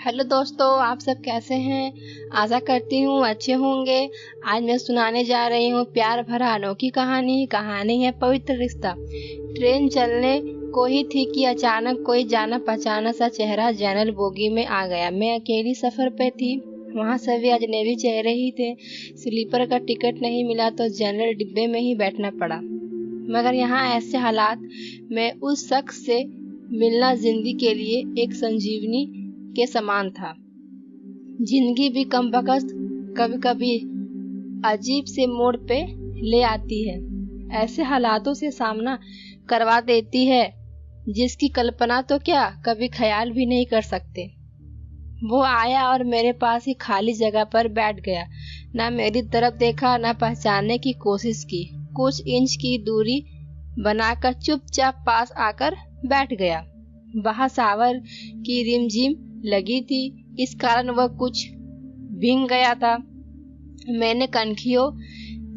Hello दोस्तों, आप सब कैसे हैं। आशा करती हूँ अच्छे होंगे। आज मैं सुनाने जा रही हूँ प्यार भरा अनोखी कहानी है पवित्र रिश्ता। ट्रेन चलने को ही थी कि अचानक कोई जाना पहचाना सा चेहरा जनरल बोगी में आ गया। मैं अकेली सफर पे थी, वहाँ सभी अजनबी चेहरे ही थे। स्लीपर का टिकट नहीं मिला तो जनरल डिब्बे में ही बैठना पड़ा। मगर यहाँ ऐसे हालात में उस शख्स से मिलना जिंदगी के लिए एक संजीवनी के समान था। जिंदगी भी कमबख्त कभी कभी अजीब से मोड़ पे ले आती है, ऐसे हालातों से सामना करवा देती है जिसकी कल्पना तो क्या कभी ख्याल भी नहीं कर सकते। वो आया और मेरे पास ही खाली जगह पर बैठ गया। ना मेरी तरफ देखा, ना पहचानने की कोशिश की। कुछ इंच की दूरी बनाकर चुपचाप पास आकर बैठ गया। वहाँ सावर की रिमझिम लगी थी, इस कारण वह कुछ भीग गया था। मैंने कनखियों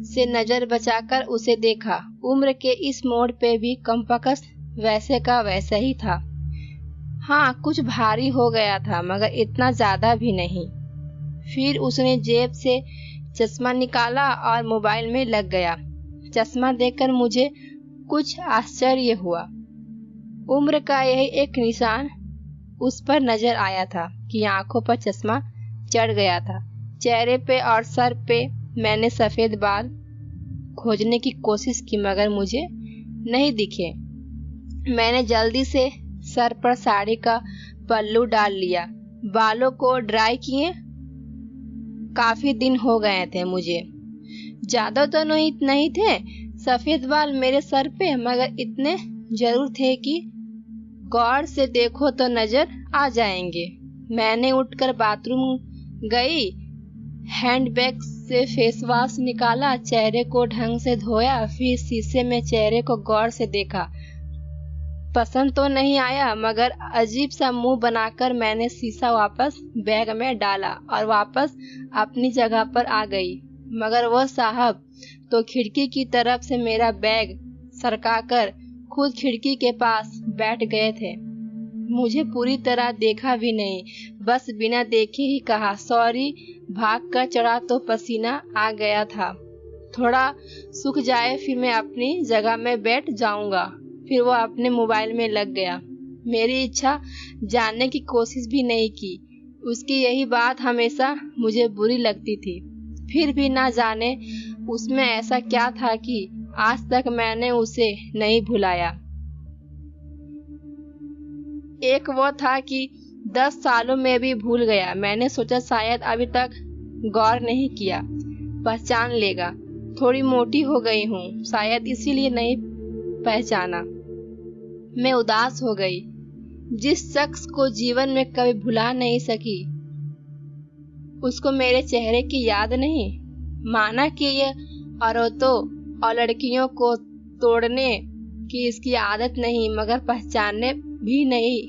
से नजर बचाकर उसे देखा। उम्र के इस मोड़ पे भी कमबख्त वैसे का वैसा ही था। हाँ, कुछ भारी हो गया था मगर इतना ज्यादा भी नहीं। फिर उसने जेब से चश्मा निकाला और मोबाइल में लग गया। चश्मा देखकर मुझे कुछ आश्चर्य हुआ। उम्र का यही एक निशान उस पर नजर आया था कि आंखों पर चश्मा चढ़ गया था। चेहरे पे और सर पे मैंने सफेद बाल खोजने की कोशिश की मगर मुझे नहीं दिखे। मैंने जल्दी से सर पर साड़ी का पल्लू डाल लिया, बालों को ड्राई किए। काफी दिन हो गए थे मुझे। ज्यादा तो नहीं थे सफेद बाल मेरे सर पे, मगर इतने जरूर थे कि गौर से देखो तो नजर आ जाएंगे। मैंने उठकर बाथरूम गई, हैंडबैग से फेस वॉश निकाला, चेहरे को ढंग से धोया, फिर शीशे में चेहरे को गौर से देखा। पसंद तो नहीं आया मगर अजीब सा मुंह बनाकर मैंने शीशा वापस बैग में डाला और वापस अपनी जगह पर आ गई। मगर वह साहब तो खिड़की की तरफ से मेरा बैग सरकाकर खुद खिड़की के पास बैठ गए थे। मुझे पूरी तरह देखा भी नहीं, बस बिना देखे ही कहा सॉरी। भाग कर चढ़ा तो पसीना आ गया था। थोड़ा सूख जाए फिर मैं अपनी जगह में बैठ जाऊंगा। फिर वो अपने मोबाइल में लग गया। मेरी इच्छा जानने की कोशिश भी नहीं की। उसकी यही बात हमेशा मुझे बुरी लगती थी। फिर भी ना जाने उसमें ऐसा क्या था कि आज तक मैंने उसे नहीं भुलाया। एक वो था कि 10 सालों में भी भूल गया। मैंने सोचा शायद अभी तक गौर नहीं किया, पहचान लेगा। थोड़ी मोटी हो गई हूँ, शायद इसीलिए नहीं पहचाना। मैं उदास हो गई। जिस शख्स को जीवन में कभी भुला नहीं सकी, उसको मेरे चेहरे की याद नहीं। माना कि ये औरतों और लड़कियों को तोड़ने की इसकी आदत नहीं, मगर पहचानने भी नहीं।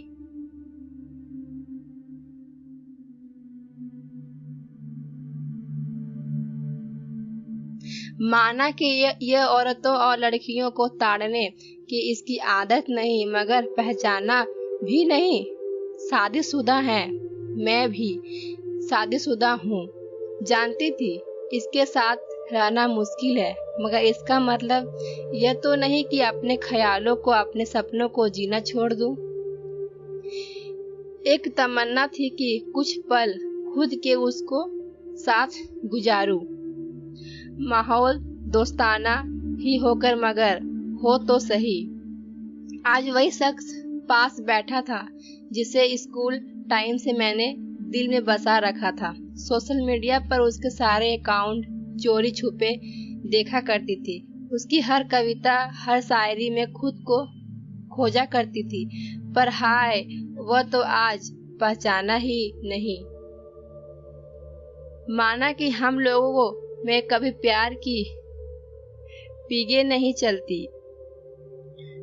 माना कि ये औरतों और लड़कियों को ताड़ने की इसकी आदत नहीं, मगर पहचाना भी नहीं। शादीशुदा है, मैं भी शादीशुदा हूँ। जानती थी इसके साथ रहना मुश्किल है, मगर इसका मतलब यह तो नहीं कि अपने ख्यालों को, अपने सपनों को जीना छोड़ दूं। एक तमन्ना थी कि कुछ पल खुद के उसको साथ गुजारूं। माहौल दोस्ताना ही होकर, मगर हो तो सही। आज वही शख्स पास बैठा था जिसे स्कूल टाइम से मैंने दिल में बसा रखा था। सोशल मीडिया पर उसके सारे अकाउंट चोरी छुपे देखा करती थी। उसकी हर कविता, हर शायरी में खुद को खोजा करती थी। पर हाय, वह तो आज पहचाना ही नहीं। माना कि हम लोगों में कभी प्यार की पीगे नहीं चलती,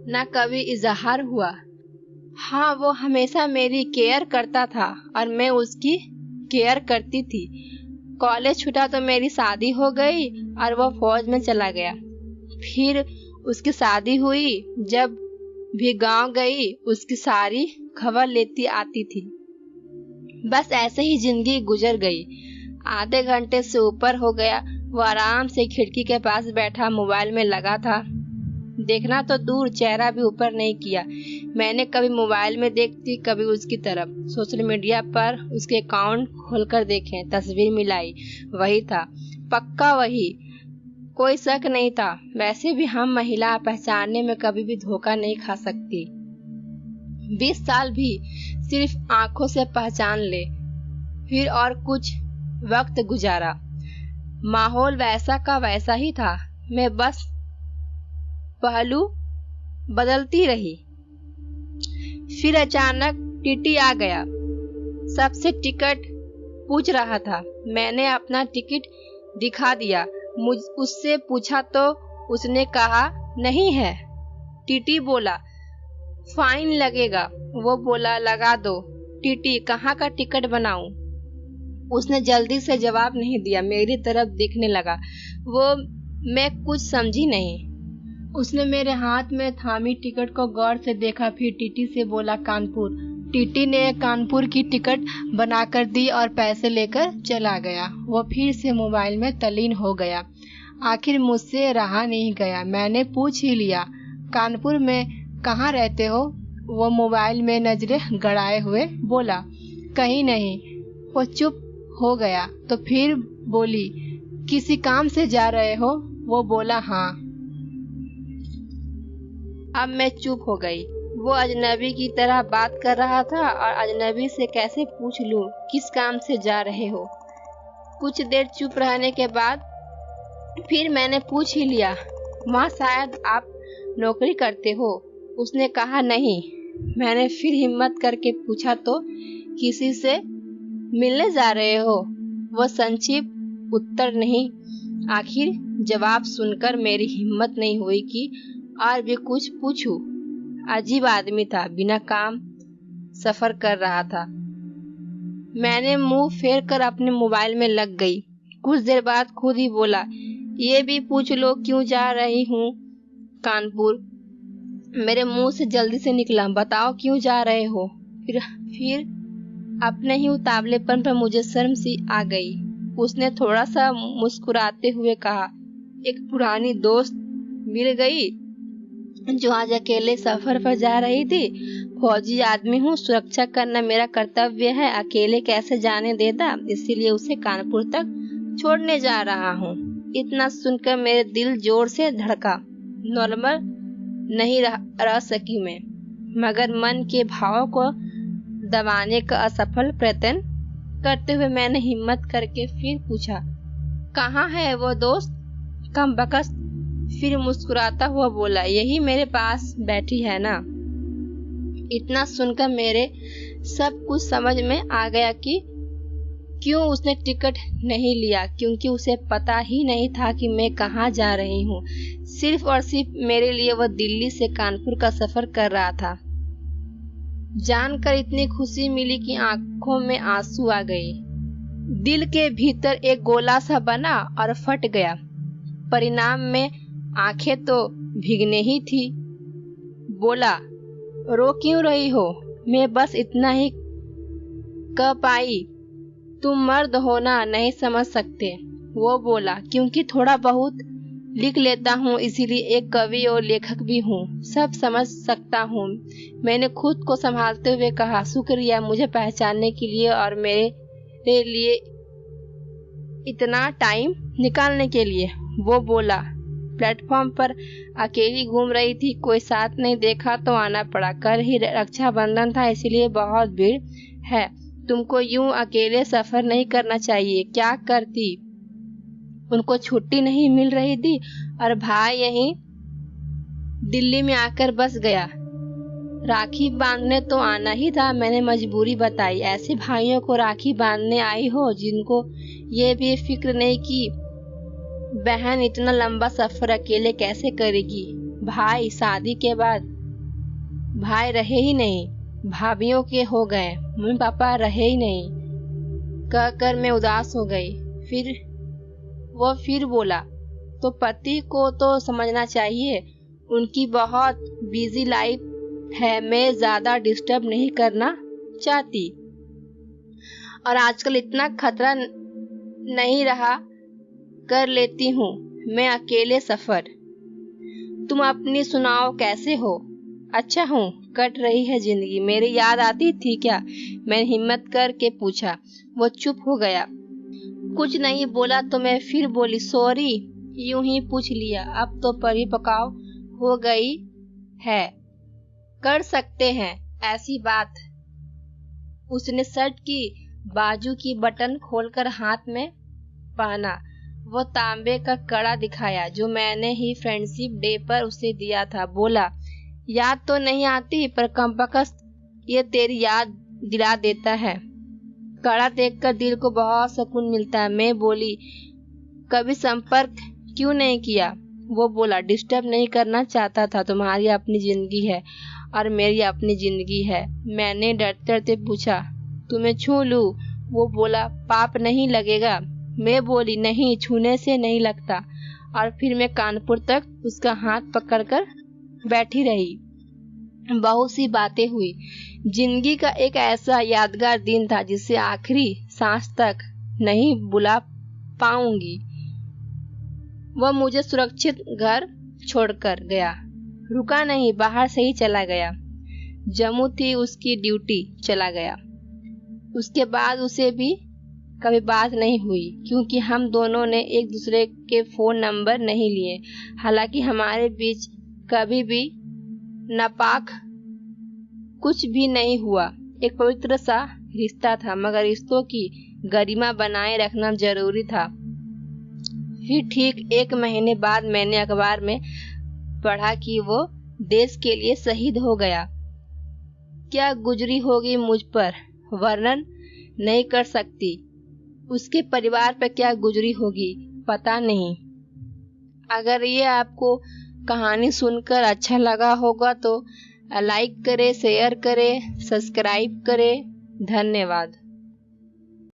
ना कभी इजहार हुआ। हाँ, वो हमेशा मेरी केयर करता था और मैं उसकी केयर करती थी। कॉलेज छूटा तो मेरी शादी हो गई और वो फौज में चला गया। फिर उसकी शादी हुई। जब भी गांव गई उसकी सारी खबर लेती आती थी। बस ऐसे ही जिंदगी गुजर गई। आधे घंटे से ऊपर हो गया। वो आराम से खिड़की के पास बैठा मोबाइल में लगा था। देखना तो दूर, चेहरा भी ऊपर नहीं किया। मैंने कभी मोबाइल में देखती, कभी उसकी तरफ। सोशल मीडिया पर उसके अकाउंट खोलकर देखे, तस्वीर मिलाई, वही था, पक्का वही, कोई शक नहीं था। वैसे भी हम महिला पहचानने में कभी भी धोखा नहीं खा सकती। 20 साल भी सिर्फ आंखों से पहचान ले। फिर और कुछ वक्त गुजारा। माहौल वैसा का वैसा ही था। मैं बस पहलू बदलती रही। फिर अचानक टीटी आ गया। सबसे टिकट पूछ रहा था। मैंने अपना टिकट दिखा दिया। उससे पूछा तो उसने कहा नहीं है। टीटी बोला फाइन लगेगा। वो बोला लगा दो। टीटी कहाँ का टिकट बनाऊं? उसने जल्दी से जवाब नहीं दिया, मेरी तरफ देखने लगा। मैं कुछ समझी नहीं। उसने मेरे हाथ में थामी टिकट को गौर से देखा, फिर टीटी से बोला कानपुर। टीटी ने कानपुर की टिकट बनाकर दी और पैसे लेकर चला गया। वो फिर से मोबाइल में तल्लीन हो गया। आखिर मुझसे रहा नहीं गया। मैंने पूछ ही लिया, कानपुर में कहाँ रहते हो? वो मोबाइल में नजरें गड़ाए हुए बोला कहीं नहीं। वो चुप हो गया तो फिर बोली किसी काम से जा रहे हो? वो बोला हाँ। अब मैं चुप हो गई। वो अजनबी की तरह बात कर रहा था और अजनबी से कैसे पूछ लूं किस काम से जा रहे हो। कुछ देर चुप रहने के बाद फिर मैंने पूछ ही लिया, माँ शायद आप नौकरी करते हो? उसने कहा नहीं। मैंने फिर हिम्मत करके पूछा तो किसी से मिलने जा रहे हो? वो संक्षिप्त उत्तर नहीं। आखिर जवाब सुनकर मेरी हिम्मत नहीं हुई कि और भी कुछ पूछूं। अजीब आदमी था, बिना काम सफर कर रहा था। मैंने मुंह फेर कर अपने मोबाइल में लग गई। कुछ देर बाद खुद ही बोला, ये भी पूछ लो क्यों जा रही हूँ कानपुर। मेरे मुंह से जल्दी से निकला, बताओ क्यों जा रहे हो? फिर अपने ही उतावलेपन पर मुझे शर्म सी आ गई। उसने थोड़ा सा मुस्कुराते हुए कहा, एक पुरानी दोस्त मिल गई जो आज अकेले सफर पर जा रही थी। फौजी आदमी हूँ, सुरक्षा करना मेरा कर्तव्य है। अकेले कैसे जाने देता, इसीलिए उसे कानपुर तक छोड़ने जा रहा हूँ। इतना सुनकर मेरे दिल जोर से धड़का। नॉर्मल नहीं रह सकी मैं, मगर मन के भावों को दबाने का असफल प्रयत्न करते हुए मैंने हिम्मत करके फिर पूछा, कहाँ है वो दोस्त? कमबख्त फिर मुस्कुराता हुआ बोला, यही मेरे पास बैठी है ना। इतना सुनकर मेरे सब कुछ समझ में आ गया कि क्यों उसने टिकट नहीं लिया, क्योंकि उसे पता ही नहीं था कि मैं कहाँ जा रही हूँ। सिर्फ और सिर्फ मेरे लिए वह दिल्ली से कानपुर का सफर कर रहा था। जानकर इतनी खुशी मिली कि आंखों में आंसू आ गए। दिल के भीतर एक गोला सा बना और फट गया। परिणाम में आंखें तो भीगने ही थी। बोला, रो क्यों रही हो? मैं बस इतना ही कह पाई, तुम मर्द हो ना, नहीं समझ सकते। वो बोला, क्योंकि थोड़ा बहुत लिख लेता हूँ, इसीलिए एक कवि और लेखक भी हूँ, सब समझ सकता हूँ। मैंने खुद को संभालते हुए कहा, शुक्रिया मुझे पहचानने के लिए और मेरे लिए इतना टाइम निकालने के लिए। वो बोला, प्लेटफॉर्म पर अकेली घूम रही थी, कोई साथ नहीं देखा तो आना पड़ा। कल ही रक्षाबंधन था, इसलिए बहुत भीड़ है। तुमको यूं अकेले सफर नहीं करना चाहिए। क्या करती? उनको छुट्टी नहीं मिल रही थी और भाई यहीं दिल्ली में आकर बस गया। राखी बांधने तो आना ही था, मैंने मजबूरी बताई। ऐसे भाइयों को राखी बांधने आई हो जिनको ये भी फिक्र नहीं कि बहन इतना लंबा सफर अकेले कैसे करेगी। भाई शादी के बाद भाई रहे ही नहीं, भाभीियों के हो गए, मम्मी पापा रहे ही नहीं। कहकर मैं उदास हो गई। फिर बोला, तो पति को तो समझना चाहिए, उनकी बहुत बिजी लाइफ है, मैं ज्यादा डिस्टर्ब नहीं करना चाहती। और आजकल इतना खतरा नहीं रहा, कर लेती हूँ मैं अकेले सफर। तुम अपनी सुनाओ, कैसे हो? अच्छा हूँ, कट रही है जिंदगी। मेरी याद आती थी क्या? मैंने हिम्मत करके पूछा। वो चुप हो गया, कुछ नहीं बोला। तो मैं फिर बोली, सॉरी, यूं ही पूछ लिया। अब तो परिपक्व हो गई है, कर सकते हैं ऐसी बात। उसने शर्ट की बाजू की बटन खोलकर हाथ में पहना। वो तांबे का कड़ा दिखाया जो मैंने ही फ्रेंडशिप डे पर उसे दिया था। बोला, याद तो नहीं आती, पर कमबख्त ये तेरी याद दिला देता है। कड़ा देखकर दिल को बहुत सुकून मिलता है। मैं बोली, कभी संपर्क क्यों नहीं किया? वो बोला, डिस्टर्ब नहीं करना चाहता था। तुम्हारी अपनी जिंदगी है और मेरी अपनी जिंदगी है। मैंने डरते डरते पूछा, तुम्हें छू लूं? वो बोला, पाप नहीं लगेगा? मैं बोली, नहीं, छूने से नहीं लगता। और फिर मैं कानपुर तक उसका हाथ पकड़कर बैठी रही। बहुत सी बातें हुई। जिंदगी का एक ऐसा यादगार दिन था जिसे आखिरी सांस तक नहीं भुला पाऊंगी। वह मुझे सुरक्षित घर छोड़कर गया, रुका नहीं, बाहर से ही चला गया। जम्मू थी उसकी ड्यूटी, चला गया। उसके बाद उसे भी कभी बात नहीं हुई, क्योंकि हम दोनों ने एक दूसरे के फोन नंबर नहीं लिए। हालांकि हमारे बीच कभी भी नापाक कुछ भी नहीं हुआ। एक पवित्र सा रिश्ता था, मगर रिश्तों की गरिमा बनाए रखना जरूरी था। फिर ठीक 1 महीने बाद मैंने अखबार में पढ़ा कि वो देश के लिए शहीद हो गया। क्या गुजरी होगी मुझ पर, वर्णन नहीं कर सकती। उसके परिवार पर क्या गुजरी होगी, पता नहीं। अगर ये आपको कहानी सुनकर अच्छा लगा होगा तो लाइक करें, शेयर करें, सब्सक्राइब करें। धन्यवाद।